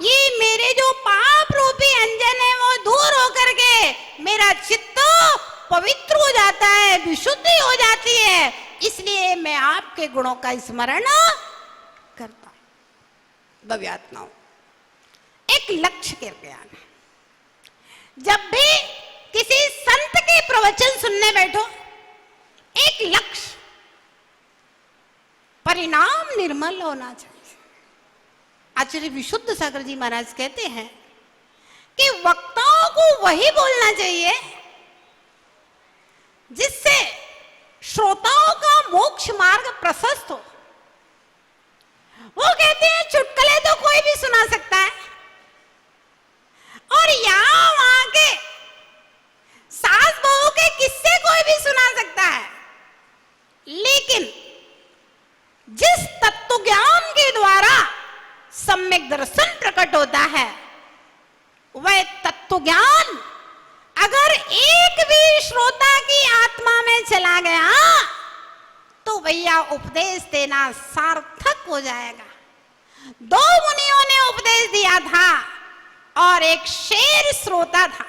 ये मेरे जो पाप रूपी अंजन है वो दूर होकर के मेरा चित्त पवित्र हो जाता है, विशुद्धि हो जाती है, इसलिए मैं आपके गुणों का स्मरण करता हूं। भव्यात्माओं, एक लक्ष्य के ज्ञान, जब भी किसी संत के प्रवचन सुनने बैठो, एक लक्ष्य, परिणाम निर्मल होना चाहिए। आचार्य विशुद्ध सागर जी महाराज कहते हैं कि वक्ताओं को वही बोलना चाहिए जिससे श्रोताओं का मोक्ष मार्ग प्रशस्त हो। वो कहते हैं चुटकुले तो कोई भी सुना सकता है और यहां वहां के सास बहू के किस्से कोई भी सुना सकता है, लेकिन जिस तत्व ज्ञान के द्वारा सम्यक दर्शन प्रकट होता है, वह तत्व ज्ञान अगर एक भी श्रोता की आत्मा में चला गया तो भैया उपदेश देना सार्थक हो जाएगा। दो मुनियों ने उपदेश दिया था और एक शेर श्रोता था।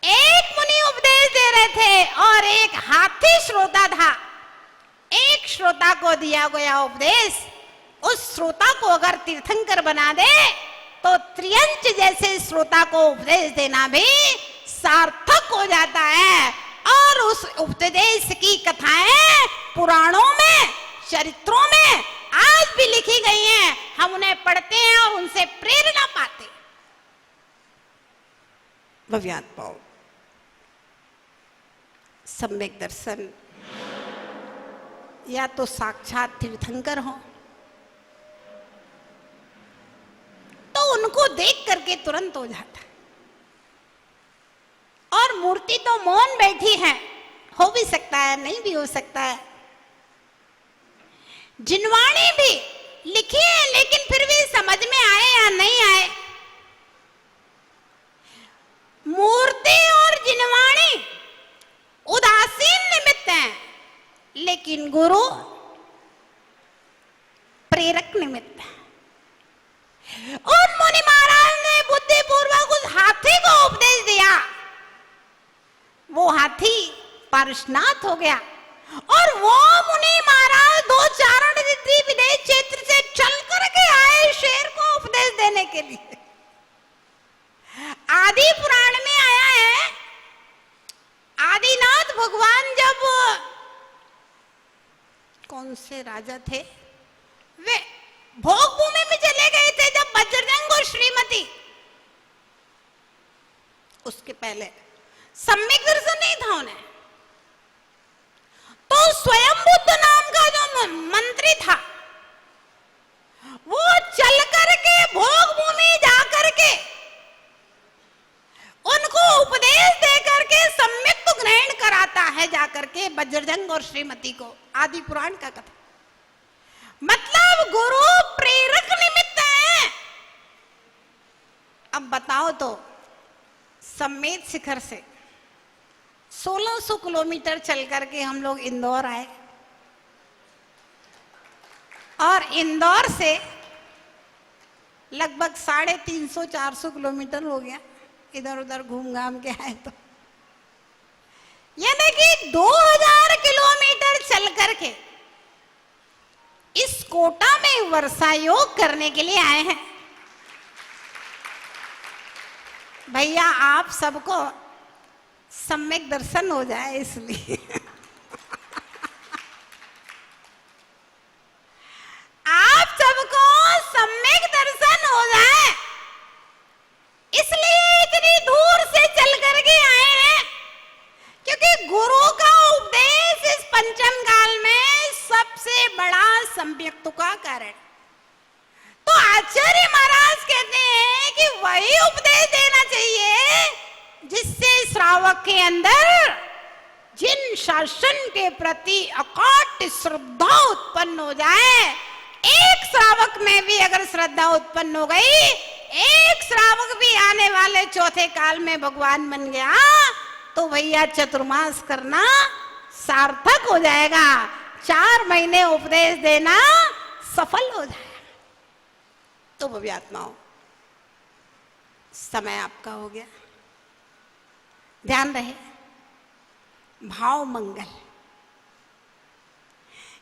एक मुनि उपदेश दे रहे थे और एक हाथी श्रोता था। एक श्रोता को दिया गया उपदेश उस श्रोता को अगर तीर्थंकर बना दे तो त्रियंच जैसे श्रोता को उपदेश देना भी सार्थक हो जाता है। और उस उपदेश की कथाएं पुराणों में, चरित्रों में आज भी लिखी गई हैं। हम उन्हें पढ़ते हैं और उनसे प्रेरणा पाते। भव्यात्माओं, सम्यक दर्शन या तो साक्षात तीर्थंकर हो तो उनको देख करके तुरंत हो जाता है, और मूर्ति तो मौन बैठी है, हो भी सकता है नहीं भी हो सकता है। जिनवाणी भी लिखी है लेकिन फिर भी समझ में आए या नहीं आए। मूर्ति और जिनवाणी उदासीन निमित्त हैं, लेकिन गुरु प्रेरक निमित्त है। और मुनि महाराज ने बुद्धिपूर्वक उस हाथी को उपदेश दिया, वो हाथी पारसनाथ हो गया और वो मुनि महाराज 2 चारण रिद्धि विदेश क्षेत्र से चल करके आए शेर को उपदेश देने के लिए। आदि पुराण में आया है, आदिनाथ भगवान जब कौन से राजा थे, वे भोग भूमि में चले गए थे, जब बजरंग और श्रीमती, उसके पहले सम्यक दर्शन नहीं था उन्हें, तो स्वयं बुद्ध नाम का जो मंत्री था वो चल करके भोग भूमि जाकर के उनको उपदेश दे करके सम्यक तो ग्रहण कराता है जाकर के बजरंग और श्रीमती को। आदि पुराण का कथा, मतलब गुरु प्रेरक निमित्त है। अब बताओ तो सम्मेद शिखर से 1600 किलोमीटर चल करके हम लोग इंदौर आए और इंदौर से लगभग 350-400 किलोमीटर हो गया, इधर उधर घूम घाम के आए तो, यानी कि 2000 किलोमीटर चल करके इस कोटा में वर्षा योग करने के लिए आए हैं। भैया आप सबको सम्यक दर्शन हो जाए इसलिए आप सबको सम्यक दर्शन हो जाए इसलिए इतनी दूर से चल करके आए हैं, क्योंकि गुरु का उपदेश इस पंचम काल में सबसे बड़ा सम्यक्त्व का कारण। तो आचार्य महाराज कहते हैं कि वही उपदेश देना चाहिए जिससे श्रावक के अंदर जिन शासन के प्रति अकाट श्रद्धा उत्पन्न हो जाए। एक श्रावक में भी अगर श्रद्धा उत्पन्न हो गई, एक श्रावक भी आने वाले चौथे काल में भगवान बन गया, तो भैया चतुर्मास करना सार्थक हो जाएगा, 4 महीने उपदेश देना सफल हो जाएगा। तो वो भी आत्माओं, समय आपका हो गया। ध्यान रहे, भाव मंगल।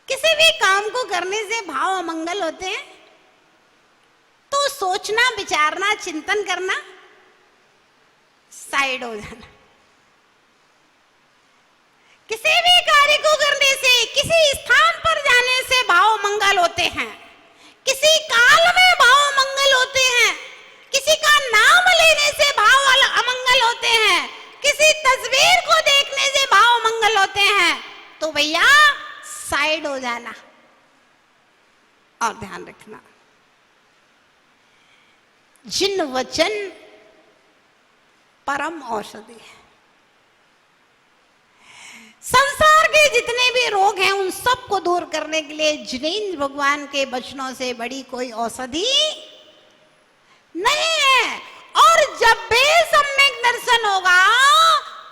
किसी भी काम को करने से भाव अमंगल होते हैं तो सोचना, विचारना, चिंतन करना, साइड हो जाना। किसी भी कार्य को करने से, किसी स्थान पर जाने से भाव मंगल होते हैं, किसी काल में भाव मंगल होते हैं, किसी का नाम लेने से भाव अमंगल होते हैं, किसी तस्वीर को देखने से भाव मंगल होते हैं। तो भैया साइड हो जाना। और ध्यान रखना, जिन वचन परम औषधि है। संसार के जितने भी रोग हैं उन सब को दूर करने के लिए जिनेंद्र भगवान के वचनों से बड़ी कोई औषधि नहीं है। और जब भी सम्यक दर्शन होगा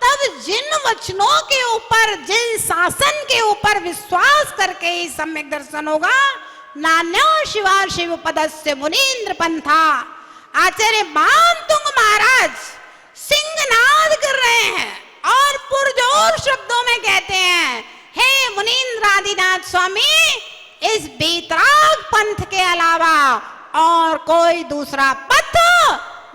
तब जिन वचनों के ऊपर, जिन शासन के ऊपर विश्वास करके ही सम्यक दर्शन होगा। नान्यो शिवा शिव पदस्य मुनीन्द्र पंथा। आचार्य मानतुंग महाराज सिंहनाद कर रहे हैं और पुरजोर शब्दों में कहते हैं, हे मुनीन्द्र आदिनाथ स्वामी, इस बेतराग पंथ के अलावा और कोई दूसरा पथ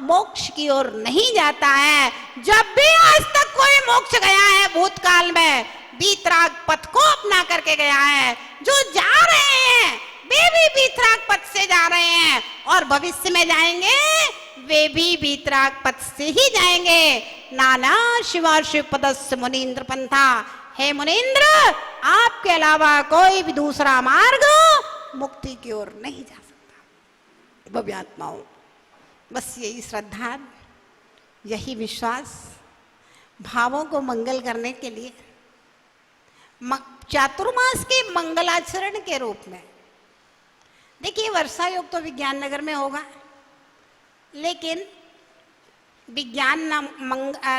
मोक्ष की ओर नहीं जाता है। जब भी आज तक कोई मोक्ष गया है भूतकाल में बीतराग पथ को अपना करके गया है। जो जा रहे हैं वे भी बीतराग पथ से जा रहे हैं और भविष्य में जाएंगे वे भी बीतराग पथ से ही जाएंगे। नाना शिवा शिव पदस्य मुनीन्द्र पंथा। हे मुनीन्द्र, आपके अलावा कोई भी दूसरा मार्ग मुक्ति की ओर नहीं जा सकता। भव्य आत्माओं, बस यही श्रद्धा, यही विश्वास भावों को मंगल करने के लिए चातुर्मास के मंगलाचरण के रूप में, देखिए वर्षा योग तो विज्ञान नगर में होगा, लेकिन विज्ञान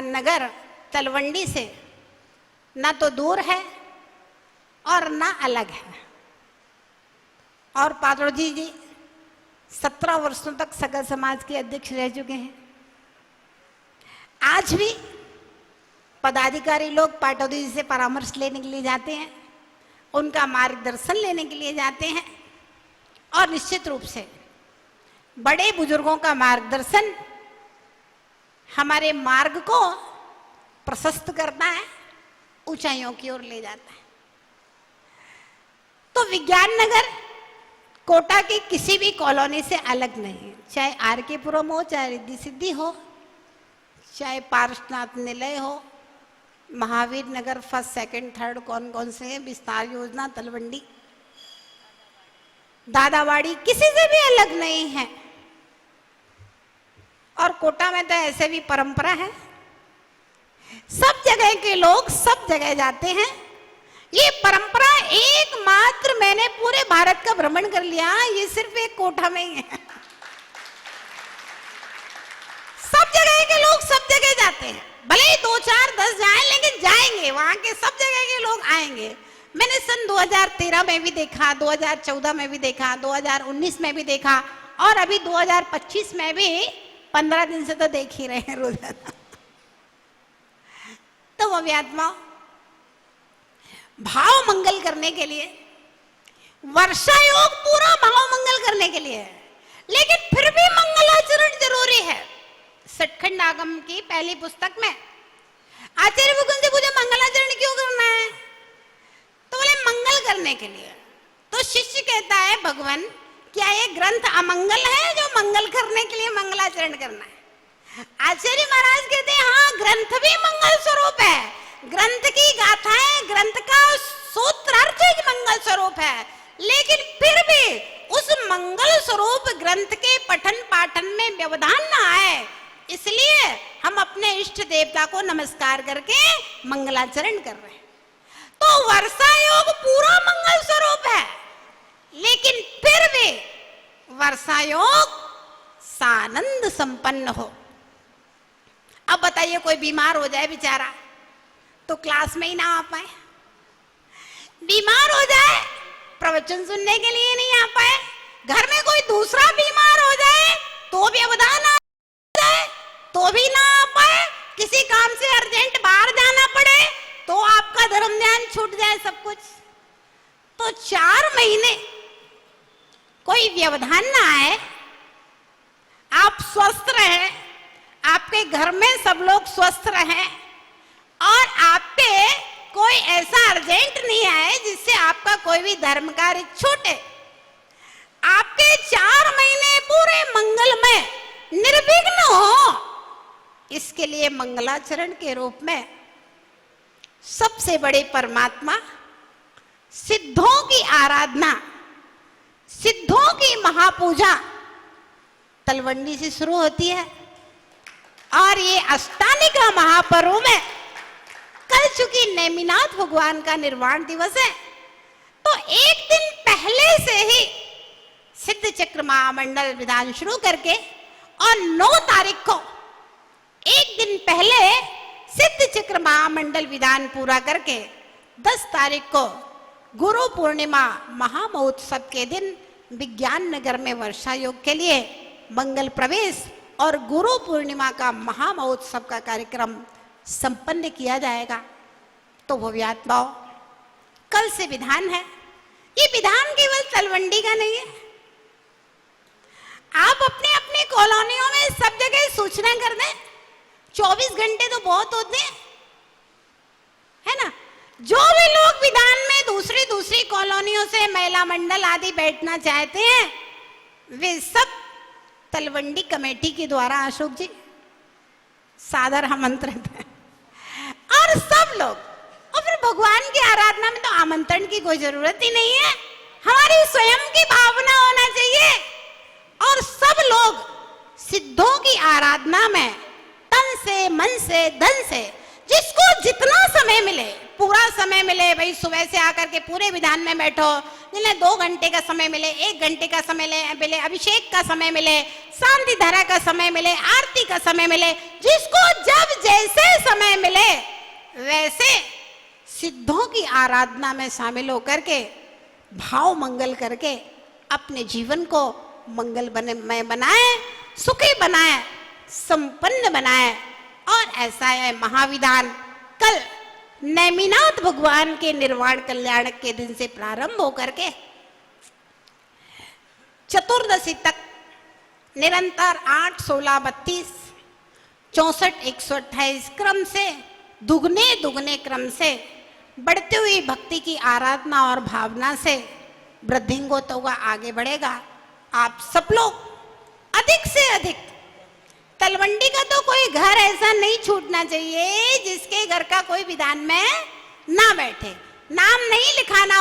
नगर तलवंडी से ना तो दूर है और ना अलग है। और पात्रोजी जी 17 वर्षों तक सगा समाज के अध्यक्ष रह चुके हैं। आज भी पदाधिकारी लोग पाटौदी जी से परामर्श लेने के लिए जाते हैं, उनका मार्गदर्शन लेने के लिए जाते हैं। और निश्चित रूप से बड़े बुजुर्गों का मार्गदर्शन हमारे मार्ग को प्रशस्त करता है, ऊंचाइयों की ओर ले जाता है। तो विज्ञान नगर कोटा की किसी भी कॉलोनी से अलग नहीं है, चाहे आर के पुरम हो, चाहे रिद्धि सिद्धि हो, चाहे पार्श्वनाथ निलय हो, महावीर नगर फर्स्ट सेकंड थर्ड कौन कौन से हैं, विस्तार योजना तलवंडी, दादावाड़ी, किसी से भी अलग नहीं है। और कोटा में तो ऐसे भी परंपरा है, सब जगह के लोग सब जगह जाते हैं। ये परंपरा एकमात्र, मैंने पूरे भारत का भ्रमण कर लिया, ये सिर्फ एक कोटा में ही है। सब जगह के लोग सब जगह जाते हैं, भले ही 2 4 10 जाएं, लेकिन जाएंगे, वहां के सब जगह के लोग आएंगे। मैंने सन 2013 में भी देखा, 2014 में भी देखा, 2019 में भी देखा और अभी 2025 में भी 15 दिन से तो देख ही रहे हैं रोजाना। तो वो आत्मा भाव मंगल करने के लिए, वर्षा योग पूरा भाव मंगल करने के लिए है, लेकिन फिर भी मंगलाचरण जरूरी है। सटखंड आगम की पहली पुस्तक में आचार्य मुकुंद से पूछा मंगलाचरण क्यों करना है, तो बोले मंगल करने के लिए। तो शिष्य कहता है भगवान क्या ये ग्रंथ अमंगल है जो मंगल करने के लिए मंगलाचरण करना है? आचार्य महाराज कहते हैं हाँ, ग्रंथ भी मंगल स्वरूप है, ग्रंथ की गाथाएं, ग्रंथ का सूत्रार्थ मंगल स्वरूप है, लेकिन फिर भी उस मंगल स्वरूप ग्रंथ के पठन पाठन में व्यवधान न आए, इसलिए हम अपने इष्ट देवता को नमस्कार करके मंगलाचरण कर रहे हैं। तो वर्षा योग पूरा मंगल स्वरूप है, लेकिन फिर भी वर्षा योग सानंद संपन्न हो। अब बताइए कोई बीमार हो जाए बेचारा तो क्लास में ही ना आ पाए, बीमार हो जाए प्रवचन सुनने के लिए नहीं आ पाए, घर में कोई दूसरा बीमार हो जाए तो व्यवधान आ जाए तो भी ना आ पाए, किसी काम से अर्जेंट बाहर जाना पड़े तो आपका धर्म ध्यान छूट जाए, सब कुछ। तो 4 महीने कोई व्यवधान ना आए, आप स्वस्थ रहें, आपके घर में सब लोग स्वस्थ रहें और आप पे कोई ऐसा अर्जेंट नहीं आए जिससे आपका कोई भी धर्म कार्य छूटे। आपके 4 महीने पूरे मंगलमय निर्विघ्न हो, इसके लिए मंगलाचरण के रूप में सबसे बड़े परमात्मा सिद्धों की आराधना, सिद्धों की महापूजा तलवंडी से शुरू होती है। और ये अष्टानिका महापर्व में कल चूंकि नेमिनाथ भगवान का निर्वाण दिवस है, तो एक दिन पहले से ही सिद्ध चक्र महामंडल विधान शुरू करके और 9 तारीख को एक दिन पहले सिद्ध चक्र महामंडल विधान पूरा करके 10 तारीख को गुरु पूर्णिमा महामहोत्सव के दिन विज्ञान नगर में वर्षा योग के लिए मंगल प्रवेश और गुरु पूर्णिमा का महामहोत्सव का कार्यक्रम संपन्न किया जाएगा। तो भव्यात्माओं, कल से विधान है। ये विधान केवल तलवंडी का नहीं है, आप अपने अपने कॉलोनियों में सब जगह सूचना कर दें। 24 घंटे तो बहुत होते हैं, है ना। जो भी लोग विधान में दूसरी कॉलोनियों से महिला मंडल आदि बैठना चाहते हैं, वे सब तलवंडी कमेटी के द्वारा अशोक जी सादर आमंत्रित है। और सब लोग, और फिर भगवान की आराधना में तो आमंत्रण की कोई जरूरत ही नहीं है, हमारी स्वयं की भावना होना चाहिए। और सब लोग सिद्धों की आराधना में तन से, मन से, धन से, जिसको जितना समय मिले, पूरा समय मिले, भाई सुबह से आकर के पूरे विधान में बैठो, जिन्हें 2 घंटे का समय मिले, 1 घंटे का समय मिले, अभिषेक का समय मिले, शांति धारा का समय मिले, आरती का समय मिले, जिसको जब जैसे समय मिले वैसे सिद्धों की आराधना में शामिल होकर के भाव मंगल करके अपने जीवन को मंगलमय बनाए, सुखी बनाए, संपन्न बनाए। और ऐसा है महाविधान कल नेमिनाथ भगवान के निर्वाण कल्याण के दिन से प्रारंभ होकर के चतुर्दशी तक निरंतर 8, 16, 32, 64, 128 क्रम से दुगने क्रम से बढ़ती हुई भक्ति की आराधना और भावना से वृद्धिंगोत्सव का आगे बढ़ेगा। आप सब लोग अधिक से अधिक, तलवंडी का तो कोई घर ऐसा नहीं छूटना चाहिए जिसके घर का कोई विधान में ना बैठे। नाम नहीं लिखाया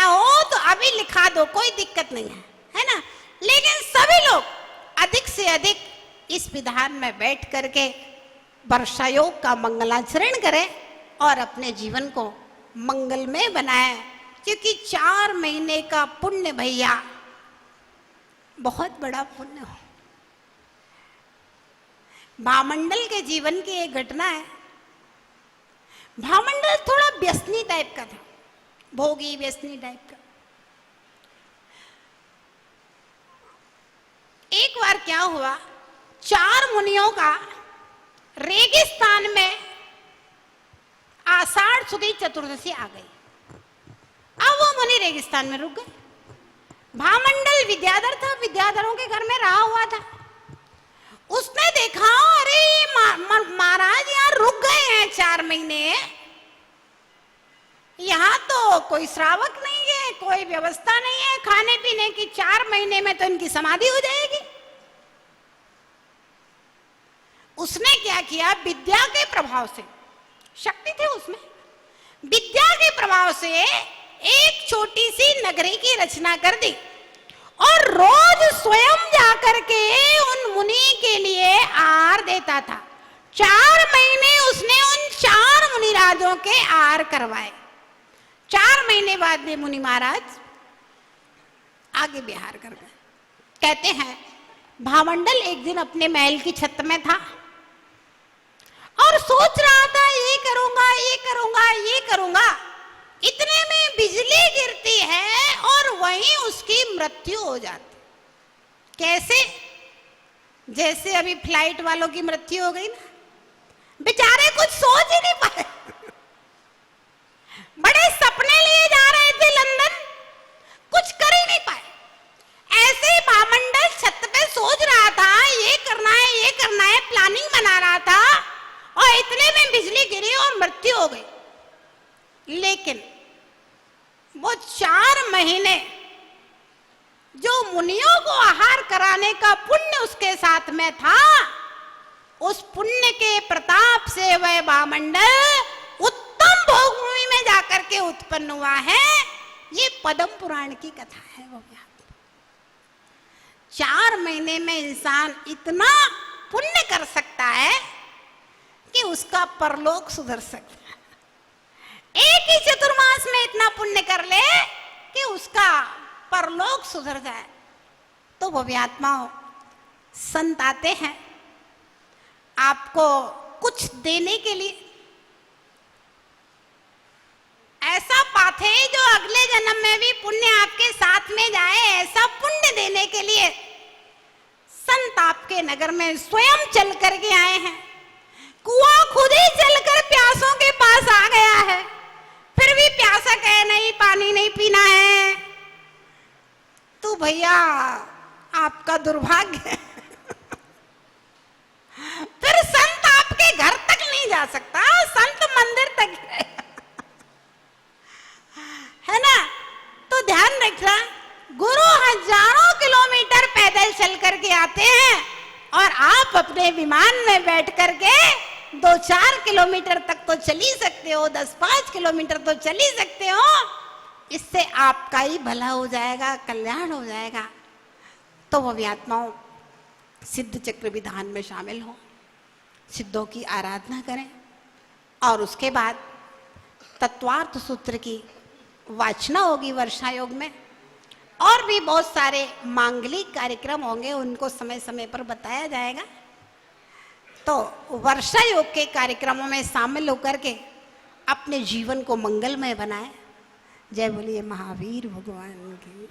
हो तो अभी लिखा दो, कोई दिक्कत नहीं है ना। लेकिन सभी लोग अधिक से अधिक इस विधान में बैठ करके वर्षा योग का मंगलाचरण करें और अपने जीवन को मंगलमय बनाएं, क्योंकि 4 महीने का पुण्य भैया बहुत बड़ा पुण्य हो। भामंडल के जीवन की एक घटना है। भामंडल थोड़ा व्यसनी टाइप का था, भोगी व्यसनी टाइप का। एक बार क्या हुआ, 4 मुनियों का रेगिस्तान में आषाढ़ सुदी चतुर्दशी आ गई। अब वो मुनि रेगिस्तान में रुक गए। भामंडल विद्याधर था, विद्याधरों के घर में रहा हुआ था। उसने देखा, अरे महाराज यहाँ रुक गए हैं 4 महीने, यहाँ तो कोई श्रावक नहीं है, कोई व्यवस्था नहीं है खाने पीने की, 4 महीने में तो इनकी समाधि हो जाएगी। उसने क्या किया, विद्या के प्रभाव से, शक्ति थे उसमें, विद्या के प्रभाव से एक छोटी सी नगरी की रचना कर दी और रोज स्वयं जाकर के उन मुनि के लिए आहार देता था। 4 महीने उसने उन 4 मुनिराजों के आहार करवाए। 4 महीने बाद में मुनि महाराज आगे विहार कर गए। कहते हैं भामंडल एक दिन अपने महल की छत में था और सोच रहा था ये करूंगा, ये करूंगा, ये करूंगा। इतने में बिजली गिरती है और वहीं उसकी मृत्यु हो जाती। कैसे? जैसे अभी फ्लाइट वालों की मृत्यु हो गई ना, बेचारे कुछ सोच ही नहीं पाए, बड़े सपने लिए जा रहे थे लंदन, कुछ कर ही नहीं पाए। ऐसे ही भामंडल छत पे सोच रहा था, ये करना है, ये करना है, प्लानिंग बना रहा था, और इतने में बिजली गिरी और मृत्यु हो गई। लेकिन वो 4 महीने जो मुनियों को आहार कराने का पुण्य उसके साथ में था, उस पुण्य के प्रताप से वह भामंडल उत्तम भोगभूमि में जाकर के उत्पन्न हुआ है। ये पद्म पुराण की कथा है। वो 4 महीने में इंसान इतना पुण्य कर सकता है कि उसका परलोक सुधर सकता है। एक ही चतुर्मास में इतना पुण्य कर ले कि उसका परलोक सुधर जाए। तो वो आत्माओं, संत आते हैं आपको कुछ देने के लिए, ऐसा पाथे जो अगले जन्म में भी पुण्य आपके साथ में जाए, ऐसा पुण्य देने के लिए संत आपके नगर में स्वयं चल करके आए हैं। कुआं खुद ही चलकर प्यासों के पास आ गया है, फिर भी प्यासा कहे नहीं, पानी नहीं पीना है, तो भैया आपका दुर्भाग्य है। फिर संत आपके घर तक नहीं जा सकता, संत मंदिर तक है ना। तो ध्यान रखना, गुरु हजारों किलोमीटर पैदल चल करके आते हैं और आप अपने विमान में बैठ करके 2-4 किलोमीटर तक तो चल ही सकते हो, 10-5 किलोमीटर तो चल ही सकते हो। इससे आपका ही भला हो जाएगा, कल्याण हो जाएगा। तो वो आत्माओं सिद्ध चक्र विधान में शामिल हो, सिद्धों की आराधना करें और उसके बाद तत्वार्थ सूत्र की वाचना होगी वर्षा योग में। और भी बहुत सारे मांगलिक कार्यक्रम होंगे, उनको समय समय पर बताया जाएगा। तो वर्षा योग के कार्यक्रमों में शामिल होकर के अपने जीवन को मंगलमय बनाएं। जय बोलिए महावीर भगवान की।